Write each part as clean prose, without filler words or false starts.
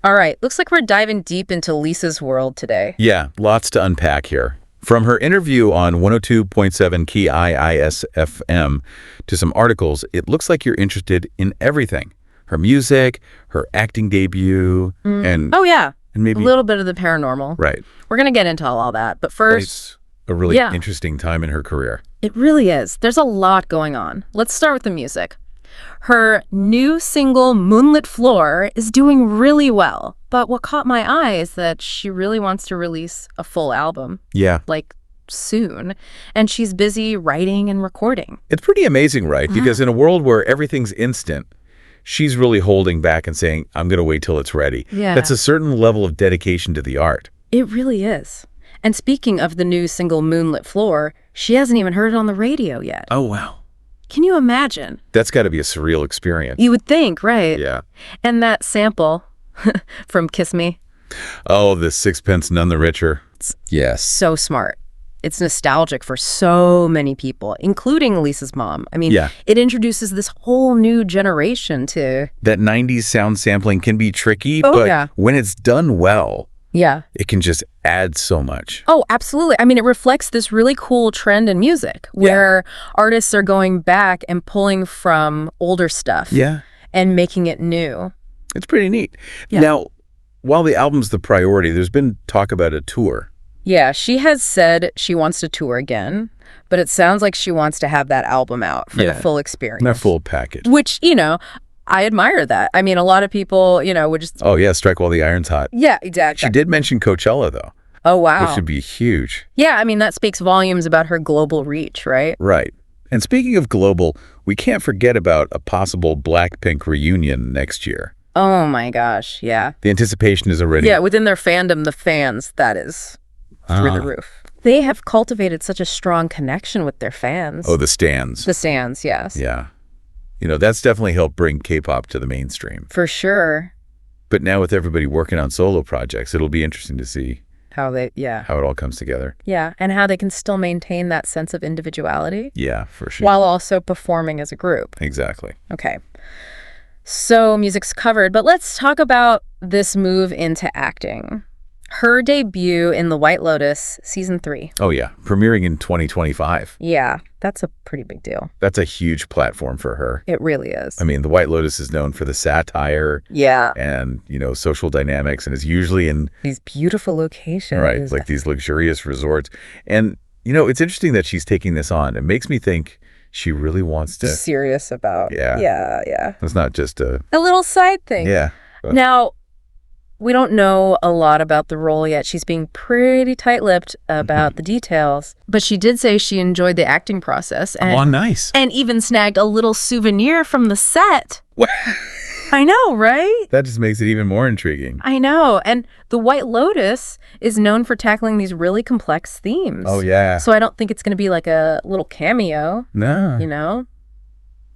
All right, looks like we're diving deep into Lisa's world today. Yeah, lots to unpack here. From her interview on 102.7 Key IISFM to some articles, it looks like you're interested in everything. Her music, her acting debut, and maybe a little bit of the paranormal. Right. We're going to get into all that, but first... It's a really interesting time in her career. It really is. There's a lot going on. Let's start with the music. Her new single, Moonlit Floor, is doing really well. But what caught my eye is that she really wants to release a full album. Yeah. Like, soon. And she's busy writing and recording. It's pretty amazing, right? Because in a world where everything's instant, she's really holding back and saying, I'm going to wait till it's ready. Yeah. That's a certain level of dedication to the art. It really is. And speaking of the new single, Moonlit Floor, she hasn't even heard it on the radio yet. Oh, wow. Can you imagine? That's got to be a surreal experience. You would think, right? Yeah. And that sample from Kiss Me. Oh, the Sixpence None the Richer. Yes. So smart. It's nostalgic for so many people, including Lisa's mom. I mean, it introduces this whole new generation to... That 90s sound sampling can be tricky, but when it's done well, it can just add so much. Oh, absolutely. I mean, it reflects this really cool trend in music where artists are going back and pulling from older stuff and making it new. It's pretty neat. Yeah. Now, while the album's the priority, there's been talk about a tour. Yeah, she has said she wants to tour again, but it sounds like she wants to have that album out for the full experience. That full package. Which, I admire that. I mean, a lot of people, would just... Oh, yeah, strike while the iron's hot. Yeah, exactly. She did mention Coachella, though. Oh, wow. Which would be huge. Yeah, I mean, that speaks volumes about her global reach, right? Right. And speaking of global, we can't forget about a possible BLACKPINK reunion next year. Oh, my gosh, yeah. The anticipation is already... Yeah, within their fandom, the fans, that is through the roof. They have cultivated such a strong connection with their fans. Oh, the stans. The stans, yes. Yeah. That's definitely helped bring K-pop to the mainstream. For sure. But now with everybody working on solo projects, it'll be interesting to see how it all comes together. Yeah, and how they can still maintain that sense of individuality. Yeah, for sure. While also performing as a group. Exactly. Okay. So music's covered, but let's talk about this move into acting. Her debut in The White Lotus, Season 3. Oh, yeah. Premiering in 2025. Yeah, that's a pretty big deal. That's a huge platform for her. It really is. I mean, The White Lotus is known for the satire. Yeah. And, social dynamics, and is usually in... these beautiful locations. Right, like these luxurious resorts. And, it's interesting that she's taking this on. It makes me think she really wants to... serious about... Yeah. It's not just a little side thing. Yeah. Now... we don't know a lot about the role yet. She's being pretty tight-lipped about the details. But she did say she enjoyed the acting process. And, nice. And even snagged a little souvenir from the set. I know, right? That just makes it even more intriguing. I know. And The White Lotus is known for tackling these really complex themes. Oh, yeah. So I don't think it's going to be like a little cameo. No.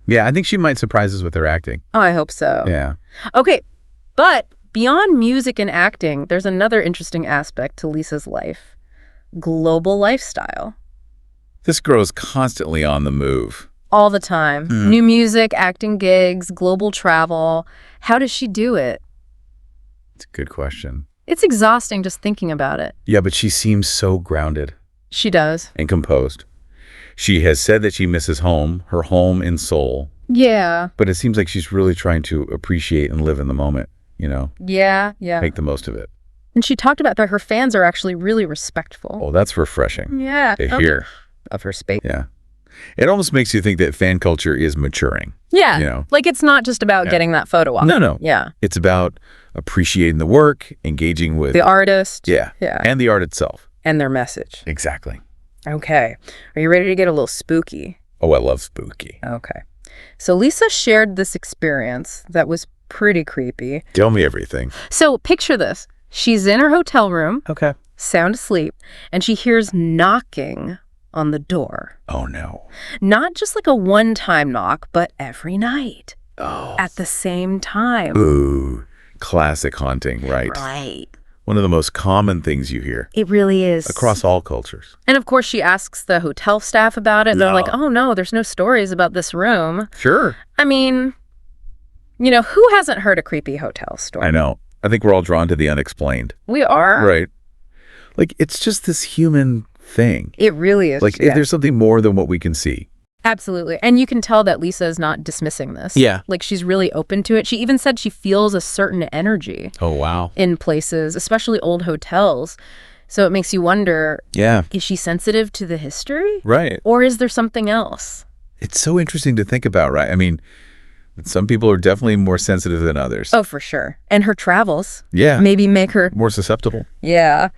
Yeah, I think she might surprise us with her acting. Oh, I hope so. Yeah. Okay, but... beyond music and acting, there's another interesting aspect to Lisa's life. Global lifestyle. This girl is constantly on the move. All the time. New music, acting gigs, global travel. How does she do it? It's a good question. It's exhausting just thinking about it. Yeah, but she seems so grounded. She does. And composed. She has said that she misses home, her home in Seoul. Yeah. But it seems like she's really trying to appreciate and live in the moment. Yeah. Make the most of it. And she talked about that her fans are actually really respectful. Oh, that's refreshing. Yeah. To hear. Of her space. Yeah. It almost makes you think that fan culture is maturing. Yeah. Like it's not just about getting that photo op. No. Yeah. It's about appreciating the work, engaging with... the artist. Yeah. And the art itself. And their message. Exactly. Okay. Are you ready to get a little spooky? Oh, I love spooky. Okay. So Lisa shared this experience that was pretty creepy. Tell me everything. So picture this. She's in her hotel room. Okay. Sound asleep. And she hears knocking on the door. Oh, no. Not just like a one-time knock, but every night. Oh. At the same time. Ooh. Classic haunting, right? Right. One of the most common things you hear. It really is. Across all cultures. And of course, she asks the hotel staff about it. And they're like, oh, no, there's no stories about this room. Sure. I mean... who hasn't heard a creepy hotel story? I know. I think we're all drawn to the unexplained. We are. Right. Like, it's just this human thing. It really is. Like, if there's something more than what we can see. Absolutely. And you can tell that Lisa is not dismissing this. Yeah. Like, she's really open to it. She even said she feels a certain energy. Oh, wow. In places, especially old hotels. So it makes you wonder, is she sensitive to the history? Right. Or is there something else? It's so interesting to think about, right? I mean, some people are definitely more sensitive than others. Oh, for sure. And her travels. Yeah. Maybe make her more susceptible. Yeah.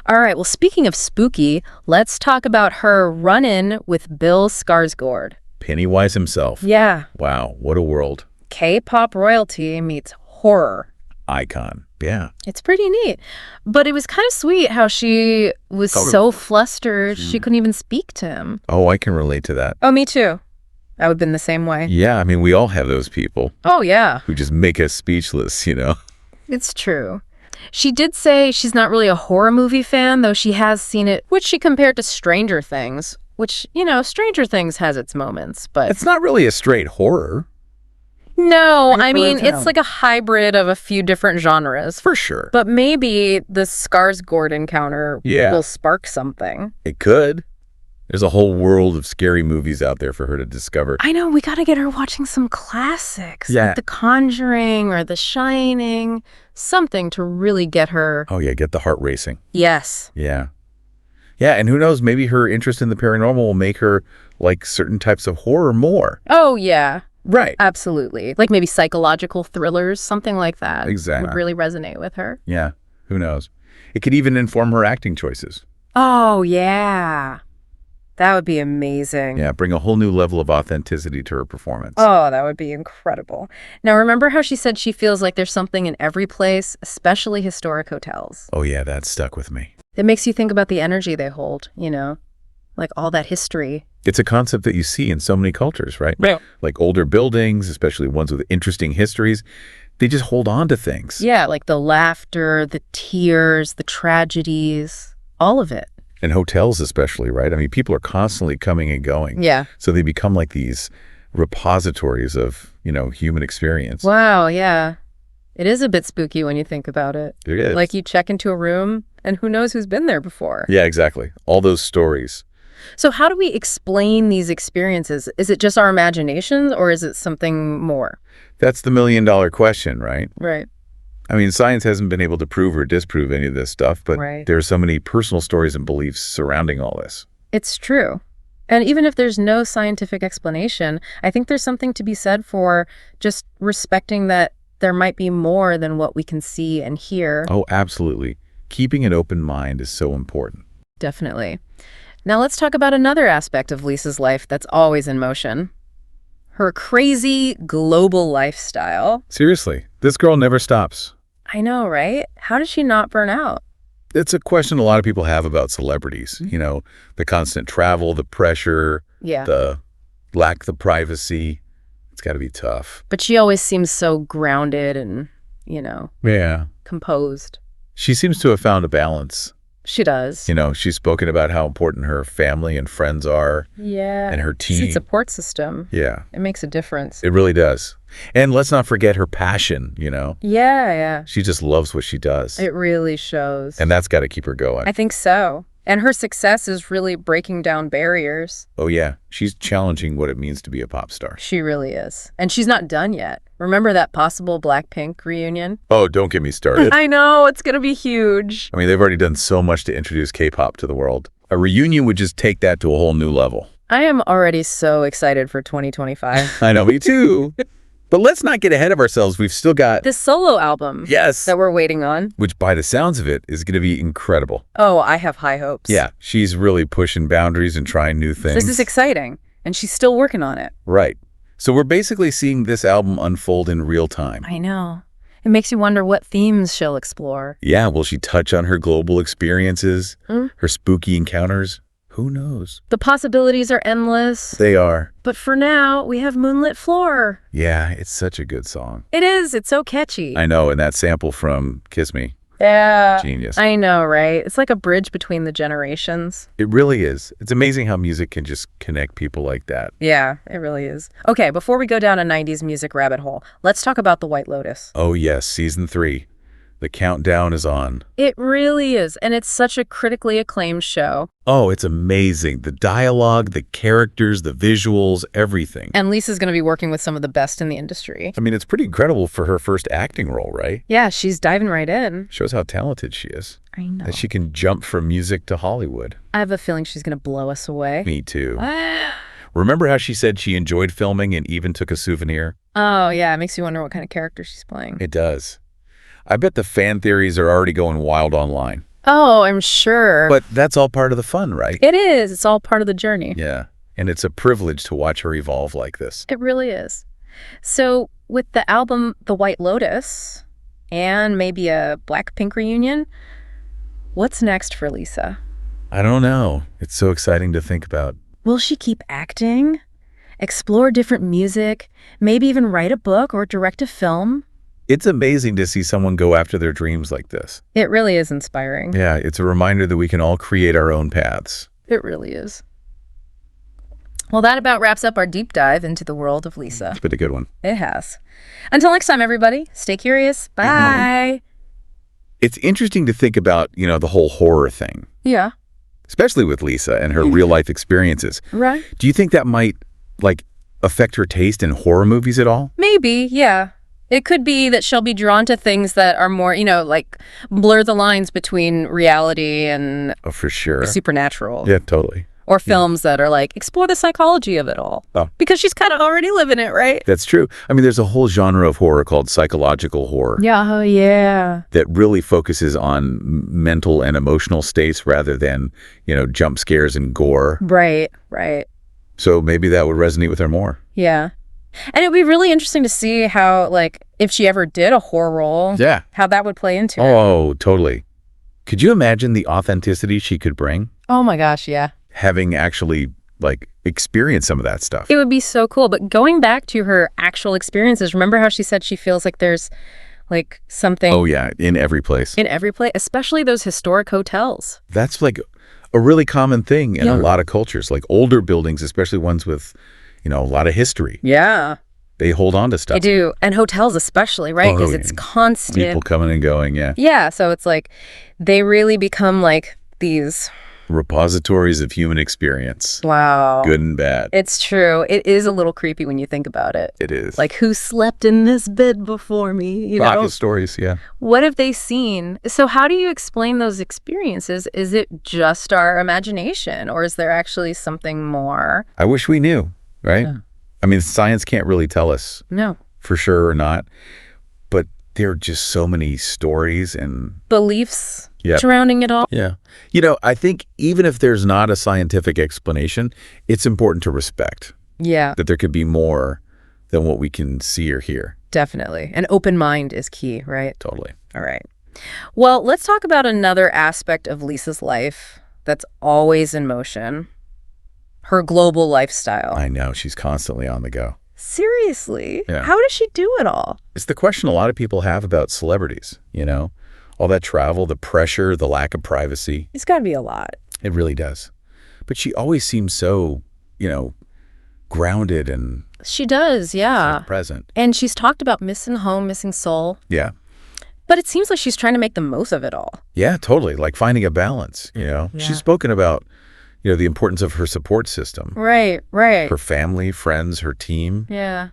All right. Well, speaking of spooky, let's talk about her run-in with Bill Skarsgård. Pennywise himself. Yeah. Wow. What a world. K-pop royalty meets horror. Icon. Yeah. It's pretty neat. But it was kind of sweet how she was so flustered she couldn't even speak to him. Oh, I can relate to that. Oh, me too. I would have been the same way. Yeah, I mean, we all have those people. Oh, yeah. Who just make us speechless, you know? It's true. She did say she's not really a horror movie fan, though she has seen it, which she compared to Stranger Things, which, you know, Stranger Things has its moments, but... It's not really a straight horror. No, I mean, it's like a hybrid of a few different genres. For sure. But maybe the Skarsgård encounter will spark something. It could. There's a whole world of scary movies out there for her to discover. I know. We got to get her watching some classics. Yeah. Like The Conjuring or The Shining. Something to really get her... Oh, yeah. Get the heart racing. Yes. Yeah. Yeah. And who knows? Maybe her interest in the paranormal will make her like certain types of horror more. Oh, yeah. Right. Absolutely. Like maybe psychological thrillers, something like that. Exactly. Would really resonate with her. Yeah. Who knows? It could even inform her acting choices. Oh, yeah. That would be amazing. Yeah, bring a whole new level of authenticity to her performance. Oh, that would be incredible. Now, remember how she said she feels like there's something in every place, especially historic hotels? Oh, yeah, that stuck with me. It makes you think about the energy they hold, you know, like all that history. It's a concept that you see in so many cultures, right? Yeah. Like older buildings, especially ones with interesting histories, they just hold on to things. Yeah, like the laughter, the tears, the tragedies, all of it. And hotels especially, right? I mean, people are constantly coming and going. Yeah. So they become like these repositories of, you know, human experience. Wow, yeah. It is a bit spooky when you think about it. It is. Like you check into a room and who knows who's been there before. Yeah, exactly. All those stories. So how do we explain these experiences? Is it just our imaginations or is it something more? That's the million-dollar question, right? Right. I mean, science hasn't been able to prove or disprove any of this stuff, but there are so many personal stories and beliefs surrounding all this. It's true. And even if there's no scientific explanation, I think there's something to be said for just respecting that there might be more than what we can see and hear. Oh, absolutely. Keeping an open mind is so important. Definitely. Now let's talk about another aspect of Lisa's life that's always in motion. Her crazy global lifestyle. Seriously, this girl never stops. I know, right? How does she not burn out? It's a question a lot of people have about celebrities. You know, the constant travel, the pressure, the lack of privacy. It's got to be tough. But she always seems so grounded and, you know, composed. She seems to have found a balance. She does. You know, she's spoken about how important her family and friends are. Yeah. And her team. It's a support system. Yeah. It makes a difference. It really does. And let's not forget her passion, you know? Yeah, yeah. She just loves what she does. It really shows. And that's got to keep her going. I think so. And her success is really breaking down barriers. Oh, yeah. She's challenging what it means to be a pop star. She really is. And she's not done yet. Remember that possible BLACKPINK reunion? Oh, don't get me started. I know. It's going to be huge. I mean, they've already done so much to introduce K-pop to the world. A reunion would just take that to a whole new level. I am already so excited for 2025. I know, me too. But let's not get ahead of ourselves. We've still got this solo album. Yes. That we're waiting on. Which, by the sounds of it, is going to be incredible. Oh, I have high hopes. Yeah. She's really pushing boundaries and trying new things. This is exciting. And she's still working on it. Right. So we're basically seeing this album unfold in real time. I know. It makes you wonder what themes she'll explore. Yeah. Will she touch on her global experiences? Her spooky encounters? Who knows? The possibilities are endless. They are. But for now, we have Moonlit Floor. Yeah, it's such a good song. It is. It's so catchy. I know, and that sample from Kiss Me. Yeah. Genius. I know, right? It's like a bridge between the generations. It really is. It's amazing how music can just connect people like that. Yeah, it really is. Okay, before we go down a 90s music rabbit hole, let's talk about The White Lotus. Oh, yes, Season 3. The countdown is on. It really is, and it's such a critically acclaimed show. Oh, it's amazing. The dialogue, the characters, the visuals, everything. And Lisa's going to be working with some of the best in the industry. I mean, it's pretty incredible for her first acting role, right? Yeah, she's diving right in. Shows how talented she is. I know. That she can jump from music to Hollywood. I have a feeling she's going to blow us away. Me too. Remember how she said she enjoyed filming and even took a souvenir? Oh, yeah. It makes you wonder what kind of character she's playing. It does. I bet the fan theories are already going wild online. Oh, I'm sure. But that's all part of the fun, right? It is. It's all part of the journey. Yeah. And it's a privilege to watch her evolve like this. It really is. So with the album The White Lotus and maybe a BLACKPINK reunion, what's next for Lisa? I don't know. It's so exciting to think about. Will she keep acting? Explore different music? Maybe even write a book or direct a film? It's amazing to see someone go after their dreams like this. It really is inspiring. Yeah, it's a reminder that we can all create our own paths. It really is. Well, that about wraps up our deep dive into the world of Lisa. It's been a good one. It has. Until next time, everybody, stay curious. Bye. It's interesting to think about, the whole horror thing, Yeah. especially with Lisa and her real-life experiences. Right. Do you think that might, affect her taste in horror movies at all? Maybe, yeah. It could be that she'll be drawn to things that are more, blur the lines between reality and Oh, for sure. supernatural. Yeah, totally. Or films that are explore the psychology of it all. Oh. Because she's kind of already living it, right? That's true. I mean, there's a whole genre of horror called psychological horror Yeah, oh, yeah. that really focuses on mental and emotional states rather than, jump scares and gore. Right, right. So maybe that would resonate with her more. Yeah. And it'd be really interesting to see how, if she ever did a horror role, Yeah. how that would play into it. Oh, totally. Could you imagine the authenticity she could bring? Oh my gosh, yeah. Having actually, experienced some of that stuff. It would be so cool. But going back to her actual experiences, remember how she said she feels like there's, something Oh, yeah, in every place. in every place, especially those historic hotels. That's, a really common thing in Yeah. a lot of cultures, older buildings, especially ones with, a lot of history. Yeah. They hold on to stuff. I do. And hotels especially, right? Because Oh, it's yeah. constant. People coming and going, yeah. Yeah. So it's they really become these. Repositories of human experience. Wow. Good and bad. It's true. It is a little creepy when you think about it. It is. Who slept in this bed before me? Pocket stories, yeah. What have they seen? So how do you explain those experiences? Is it just our imagination, or is there actually something more? I wish we knew, right? Yeah. I mean, science can't really tell us No. for sure or not, but there are just so many stories and... Beliefs Yep. surrounding it all? Yeah. I think even if there's not a scientific explanation, it's important to respect Yeah, that there could be more than what we can see or hear. definitely. An open mind is key, right? Totally. All right. Well, let's talk about another aspect of Lisa's life that's always in motion. Her global lifestyle. I know. She's constantly on the go. Seriously? Yeah. How does she do it all? It's the question a lot of people have about celebrities, All that travel, the pressure, the lack of privacy. It's got to be a lot. It really does. But she always seems so, grounded and She does, yeah. present. And she's talked about missing home, missing soul. Yeah. But it seems like she's trying to make the most of it all. Yeah, totally. Finding a balance, Yeah. She's spoken about, the importance of her support system, Right, right. her family, friends, her team. Yeah.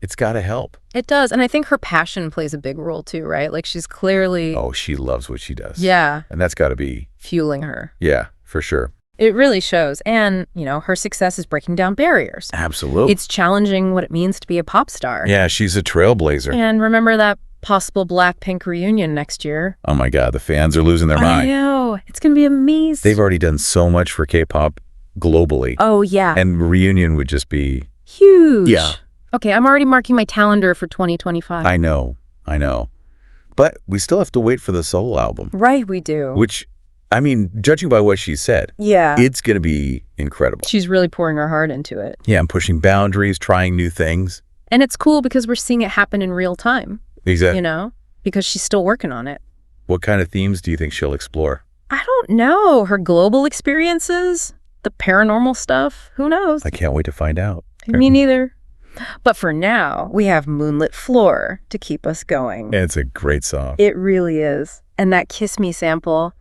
It's got to help. It does. And I think her passion plays a big role too, right? She's clearly, Oh, she loves what she does. yeah, And that's got to be, fueling her. yeah, for sure. It really shows. And, her success is breaking down barriers. Absolutely. It's challenging what it means to be a pop star. Yeah, she's a trailblazer. And remember that possible BLACKPINK reunion next year? Oh my God, the fans are losing their I mind. know. It's going to be amazing. They've already done so much for K-pop globally. Oh, yeah. And reunion would just be... Huge. Yeah. Okay, I'm already marking my calendar for 2025. I know. But we still have to wait for the solo album, Right, we do. which, judging by what she said, Yeah. it's going to be incredible. She's really pouring her heart into it. Yeah, I'm pushing boundaries, trying new things. And it's cool because we're seeing it happen in real time, Exactly. because she's still working on it. What kind of themes do you think she'll explore? I don't know. Her global experiences, the paranormal stuff, who knows? I can't wait to find out. Me neither. But for now, we have Moonlit Floor to keep us going. It's a great song. It really is. And that Kiss Me sample,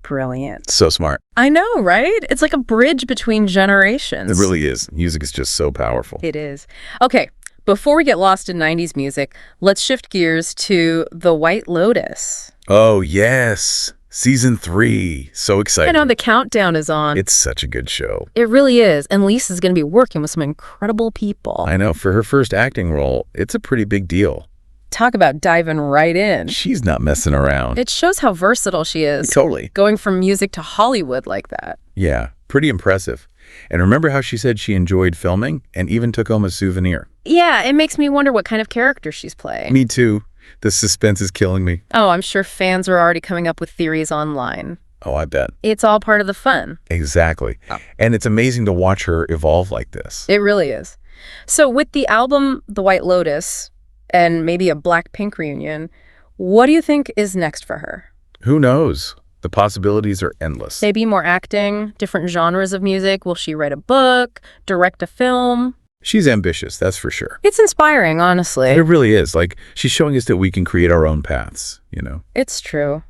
brilliant. So smart. I know, right? It's like a bridge between generations. It really is. Music is just so powerful. It is. Okay, before we get lost in 90s music, let's shift gears to The White Lotus. Oh, yes. Season 3. So exciting. I know, the countdown is on. It's such a good show. It really is. And Lisa's going to be working with some incredible people. I know. For her first acting role, it's a pretty big deal. Talk about diving right in. She's not messing around. It shows how versatile she is. Totally. Going from music to Hollywood like that. Yeah, pretty impressive. And remember how she said she enjoyed filming and even took home a souvenir? Yeah, it makes me wonder what kind of character she's playing. Me too. The suspense is killing me. Oh, I'm sure fans are already coming up with theories online. Oh, I bet. It's all part of the fun. Exactly. Oh. And it's amazing to watch her evolve like this. It really is. So with the album The White Lotus and maybe a BLACKPINK reunion, what do you think is next for her? Who knows? The possibilities are endless. Maybe more acting, different genres of music. Will she write a book, direct a film? She's ambitious, that's for sure. It's inspiring, honestly. It really is. Like, she's showing us that we can create our own paths, you know? It's true.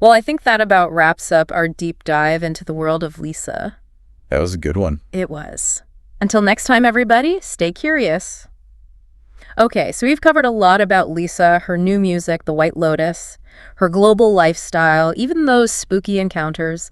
Well, I think that about wraps up our deep dive into the world of Lisa. That was a good one. It was. Until next time, everybody, stay curious. Okay, so we've covered a lot about Lisa, her new music, The White Lotus, her global lifestyle, even those spooky encounters.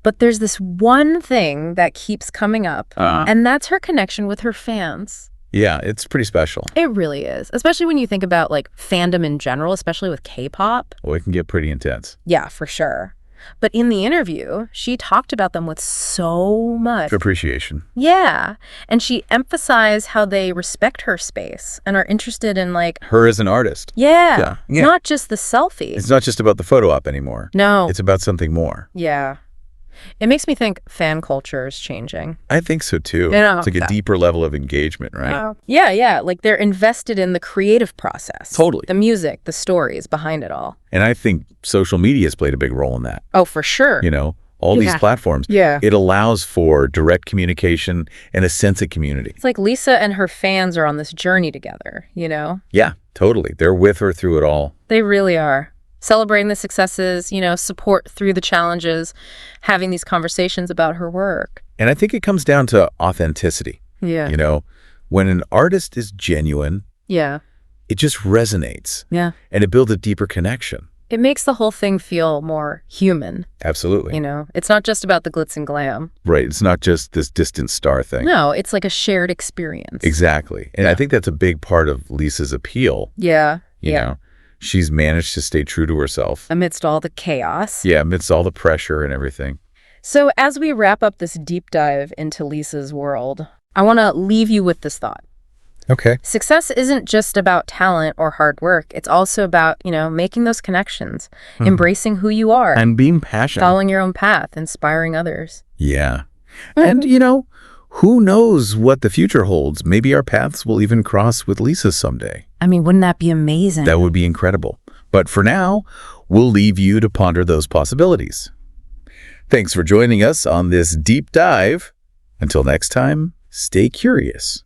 But there's this one thing that keeps coming up, and that's her connection with her fans. Yeah, it's pretty special. It really is, especially when you think about, like, fandom in general, especially with K-pop. Well, it can get pretty intense. Yeah, for sure. But in the interview, she talked about them with so much Appreciation. Yeah, and she emphasized how they respect her space and are interested in, like... Her as an artist. Yeah, Yeah. not just the selfie. It's not just about the photo op anymore. No. It's about something more. Yeah. It makes me think fan culture is changing. I think so, too. You know, It's like a deeper level of engagement, right? Yeah. Like they're invested in the creative process. Totally. The music, the stories behind it all. And I think social media has played a big role in that. Oh, for sure. You know, all these platforms. Yeah. It allows for direct communication and a sense of community. It's like Lisa and her fans are on this journey together, you know? Yeah, totally. They're with her through it all. They really are. Celebrating the successes, you know, support through the challenges, having these conversations about her work. And I think it comes down to authenticity. Yeah. You know, when an artist is genuine, Yeah. it just resonates. Yeah. And it builds a deeper connection. It makes the whole thing feel more human, Absolutely. you know? It's not just about the glitz and glam. Right. It's not just this distant star thing. No, it's like a shared experience. Exactly. And I think that's a big part of Lisa's appeal. Yeah. You know, she's managed to stay true to herself. Amidst all the chaos. Yeah, amidst all the pressure and everything. So as we wrap up this deep dive into Lisa's world, I want to leave you with this thought. Okay. Success isn't just about talent or hard work. It's also about, you know, making those connections, embracing who you are, And being passionate. following your own path, inspiring others. Yeah. And, you know, who knows what the future holds? Maybe our paths will even cross with Lisa someday. I mean, wouldn't that be amazing? That would be incredible. But for now, we'll leave you to ponder those possibilities. Thanks for joining us on this deep dive. Until next time, stay curious.